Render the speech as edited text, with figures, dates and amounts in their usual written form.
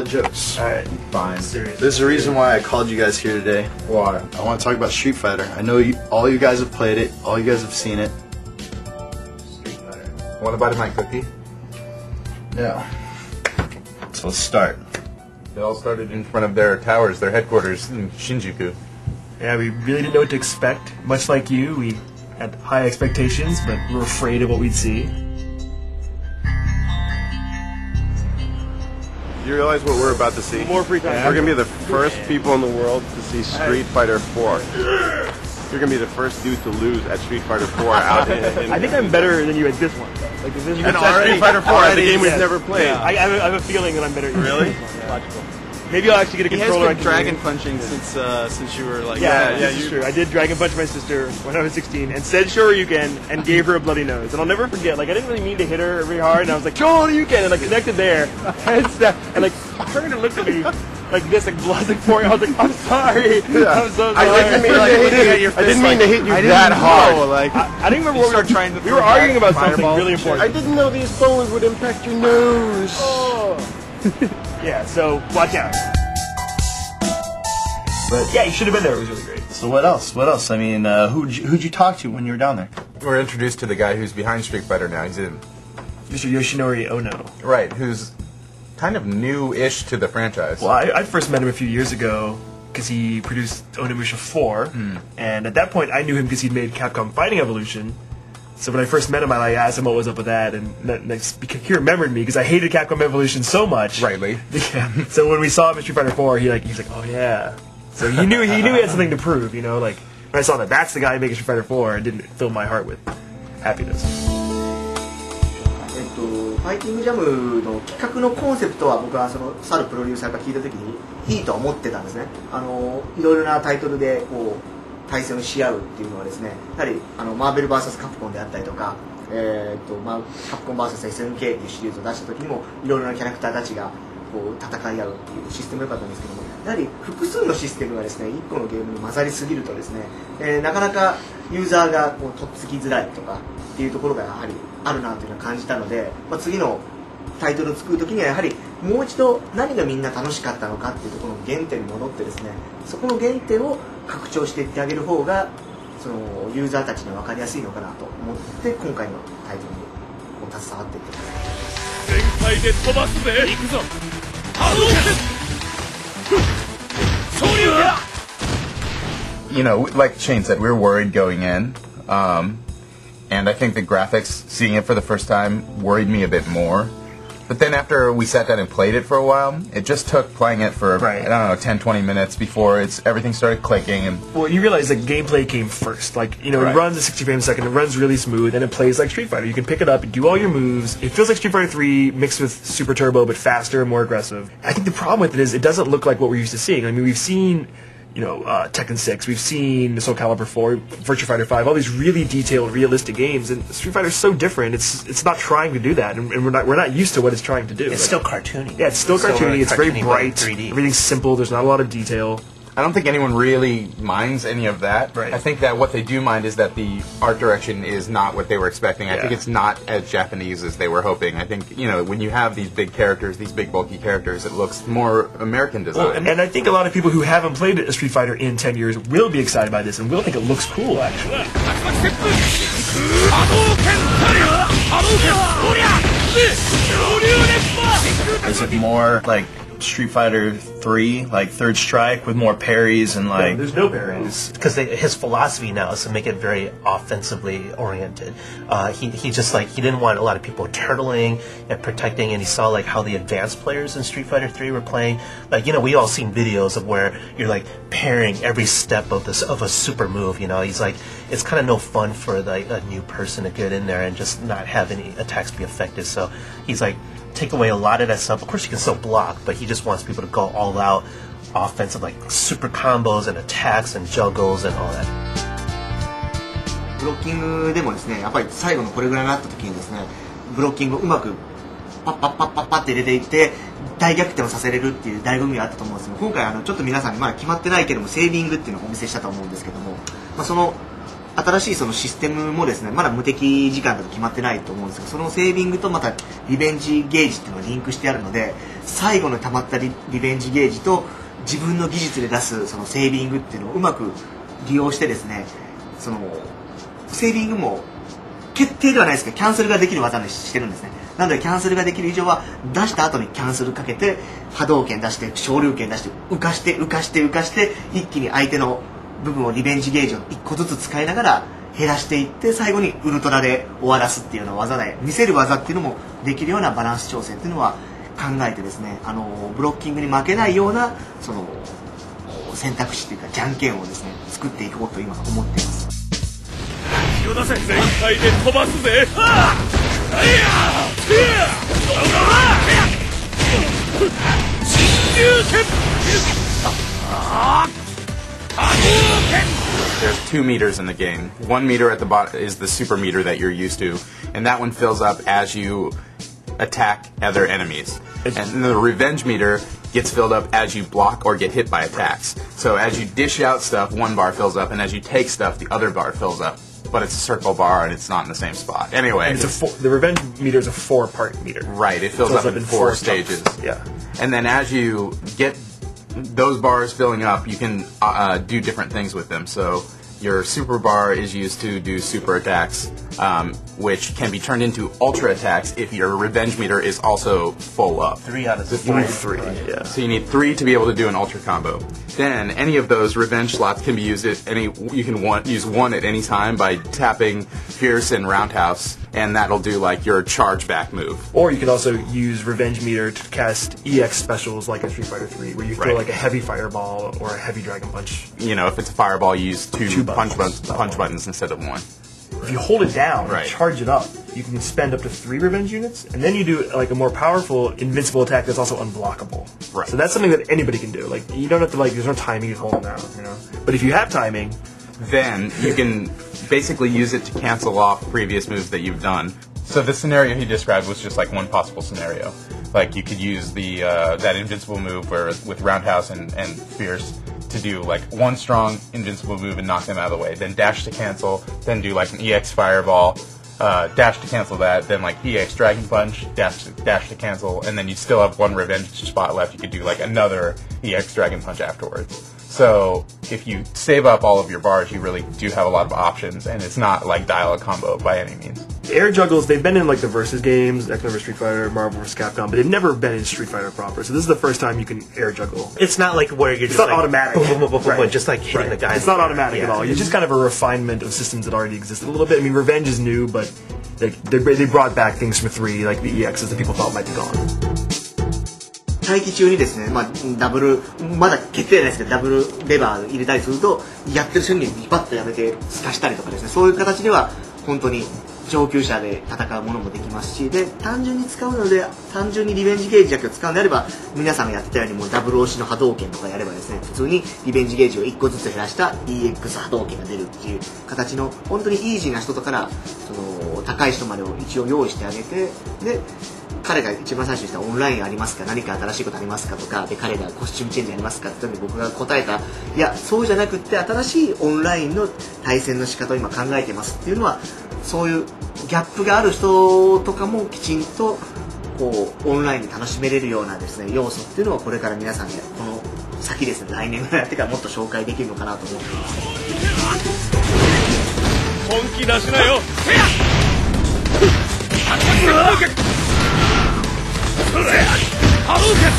Jokes. Alright, Fine. serious. There's a reason why I called you guys here today. Why? I want to talk about Street Fighter. I know all you guys have played it. All you guys have seen it. Street Fighter. Want to bite my cookie? Yeah. So let's start. It all started in front of their towers, their headquarters in Shinjuku. Yeah, we really didn't know what to expect. Much like you, we had high expectations, but we were afraid of what we'd see. You realize what we're about to see? More free time. We're gonna be the first people in the world to see Street Fighter 4. You're gonna be the first dude to lose at Street Fighter 4 out in I think I'm better than you at this one. Like this and already, Street Fighter 4 at the game we've never played. Yeah, I have a feeling that I'm better at you. Really? Yeah. Logical. Maybe I'll actually get a controller. He has been dragon punching since you were like this is true. I did dragon punch my sister when I was 16 and said Shoryuken and gave her a bloody nose. And I'll never forget, like I didn't really mean to hit her very hard and I was like Shoryuken and I connected there and like turned and looked at me like this, like blood like pouring. I was like, I'm sorry. I'm so sorry. I didn't mean to hit you that hard. Like I didn't remember what we were arguing about something really important. I didn't know these bones would impact your nose. Oh. Yeah, so watch out. But yeah, you should have been there. It was really great. So what else? What else? I mean, who'd you talk to when you were down there? We're introduced to the guy who's behind Street Fighter now. He's in. Mr. Yoshinori Ono. Right, who's kind of new-ish to the franchise. Well, I first met him a few years ago because he produced Onimusha 4, and at that point I knew him because he'd made Capcom Fighting Evolution. So when I first met him, I asked him what was up with that, and he remembered me because I hated Capcom Evolution so much. Rightly. Yeah. So when we saw him in Street Fighter 4, he's like, oh yeah. So he knew he had something to prove, you know. Like when I saw that's the guy making Street Fighter 4, it didn't fill my heart with happiness. ファイティングジャムの企画のコンセプトは僕はその去るプロデューサーから聞いた時にいいと思ってたんですね。いろいろなタイトルでこう対戦をし合うっていうのはですね、やはりマーベル VS カプコンであったりとか、カプコン VS SNK っていうシリーズを出した時にもいろいろなキャラクターたちがこう戦い合うっていうシステム良かったんですけども、やはり複数のシステムがですね1個のゲームに混ざりすぎるとですね、なかなかユーザーがこうとっつきづらいとかっていうところがやはりあるなというのを感じたので、次のタイトルを作る時にはやはりもう一度何がみんな楽しかったのかっていうところの原点に戻ってですね、そこの原点を拡張していってあげる方がそのユーザーたちには分かりやすいのかなと思って今回のタイトルにこう携わっていってます。全開で飛ばすぜ。行くぞ。波動拳。昇竜拳。You know, like Shane said, we were worried going in. And I think the graphics, seeing it for the first time, worried me a bit more. But then after we sat down and played it for a while, it just took playing it for, I don't know, 10, 20 minutes before everything started clicking. And well, you realize that gameplay came first. Like, you know, it runs at 60 frames a second, it runs really smooth, and it plays like Street Fighter. You can pick it up, do all your moves. It feels like Street Fighter 3 mixed with Super Turbo, but faster and more aggressive. I think the problem with it is it doesn't look like what we're used to seeing. I mean, we've seen... Tekken 6, we've seen Soul Calibur 4, Virtua Fighter 5, all these really detailed, realistic games, and Street Fighter is so different. It's not trying to do that, and we're not used to what it's trying to do. It's still cartoony. Yeah, it's still cartoony. It's very bright. 3D. Everything's simple. There's not a lot of detail. I don't think anyone really minds any of that. Right. I think that what they do mind is that the art direction is not what they were expecting. I think it's not as Japanese as they were hoping. I think, you know, when you have these big characters, these big bulky characters, it looks more American design. Well, and I think a lot of people who haven't played a Street Fighter in 10 years will be excited by this and will think it looks cool, actually. Is it more like Street Fighter 3, like Third Strike, with more parries and like... No, there's no parries. Because his philosophy now is to make it very offensively oriented. He just like, he didn't want a lot of people turtling and protecting, and he saw like how the advanced players in Street Fighter 3 were playing. Like, you know, we all seen videos of where you're like parrying every step of a super move, you know. He's like, it's kind of no fun for like a new person to get in there and just not have any attacks be effective. So he's like, take away a lot of that stuff. Of course, you can still block, but he just wants people to go all out offensive, like super combos and attacks and juggles and all that. ブロッキングでもですね、やっぱり最後のこれぐらいになった時にですね、ブロッキングをうまくパッパッパッパッパッって入れていって大逆転をさせれるっていう醍醐味があったと思うんですけど、今回ちょっと皆さんにまだ決まってないけどもセービングっていうのをお見せしたと思うんですけども、その新しいそのシステムもですね、まだ無敵時間だと決まってないと思うんですけど、そのセービングとまたリベンジゲージっていうのがリンクしてあるので、最後の溜まったリベンジゲージと自分の技術で出すそのセービングっていうのをうまく利用してですね、そのセービングも決定ではないですけどキャンセルができる技にしてるんですね。なのでキャンセルができる以上は出した後にキャンセルかけて波動拳出して昇竜拳出して浮かして一気に相手の部分をリベンジゲージを1個ずつ使いながら減らしていって最後にウルトラで終わらすっていうような技で見せる技っていうのもできるようなバランス調整っていうのは考えてですね、ブロッキングに負けないようなその選択肢っていうかじゃんけんをですね作っていこうと今思っています。気を出せ、全開で飛ばすぜ。There's 2 meters in the game. 1 meter at the bottom is the super meter that you're used to, and that one fills up as you attack other enemies. And the revenge meter gets filled up as you block or get hit by attacks. So as you dish out stuff, 1 bar fills up, and as you take stuff, the other bar fills up. But it's a circle bar and it's not in the same spot. Anyway, and the revenge meter is a 4-part meter. Right, it fills up in 4 stages. Yeah. And then as you get those bars filling up, you can do different things with them. So your super bar is used to do super attacks, which can be turned into ultra attacks if your revenge meter is also full up. 3 out of the 3. Yeah. So you need 3 to be able to do an ultra combo. Then any of those revenge slots can be used at any. You can use 1 at any time by tapping Fierce and Roundhouse, and that'll do like your charge back move. Or you can also use revenge meter to cast EX specials like in Street Fighter 3, where you throw like a heavy fireball or a heavy dragon punch. You know, if it's a fireball, you use 2 punch buttons instead of 1. If you hold it down Right. and charge it up, you can spend up to 3 revenge units, and then you do like a more powerful invincible attack that's also unblockable. Right. So that's something that anybody can do. Like you don't have to there's no timing to hold it down, you know. But if you have timing, then you can basically use it to cancel off previous moves that you've done. So the scenario he described was just like one possible scenario. Like you could use the that invincible move where with Roundhouse and Fierce to do like 1 strong invincible move and knock them out of the way, then dash to cancel, then do like an EX Fireball, dash to cancel that, then like EX Dragon Punch, dash to cancel, and then you still have 1 revenge spot left. You could do like another EX Dragon Punch afterwards. So if you save up all of your bars, you really do have a lot of options, and it's not like dial a combo by any means. air juggles, they've been in like the Versus games, X-Men vs. Street Fighter, Marvel vs. Capcom, but they've never been in Street Fighter proper. So this is the first time you can air juggle. It's not like where you're just not like, automatic. boom, boom, boom, boom, Right. just like hitting the guy. It's not automatic at all. It's just kind of a refinement of systems that already existed a little bit. I mean, Revenge is new, but they brought back things from 3, like the EXs that people thought might be gone. 待機中にですね、ダブル、まだ決定ないですけど、ダブルレバー入れたりすると、やってる瞬間にバッとやめて透かしたりとかですね、そういう形では本当に上級者で戦うものもできますし、で、単純に使うので、単純にリベンジゲージだけを使うのであれば、皆さんがやってたようにもうダブル押しの波動拳とかやればですね、普通にリベンジゲージを1個ずつ減らした EX 波動拳が出るっていう形の、本当にイージーな人とから、高い人までを一応用意してあげて、で、彼が一番最初にしたオンラインありますか、何か新しいことありますかとかで、彼がコスチュームチェンジありますかって時に僕が答えた、いやそうじゃなくって新しいオンラインの対戦の仕方を今考えてますっていうのは、そういうギャップがある人とかもきちんとこうオンラインで楽しめれるようなですね要素っていうのをこれから皆さんにこの先ですね、来年ぐらいやってからもっと紹介できるのかなと思っています。本気出しなよ。波動拳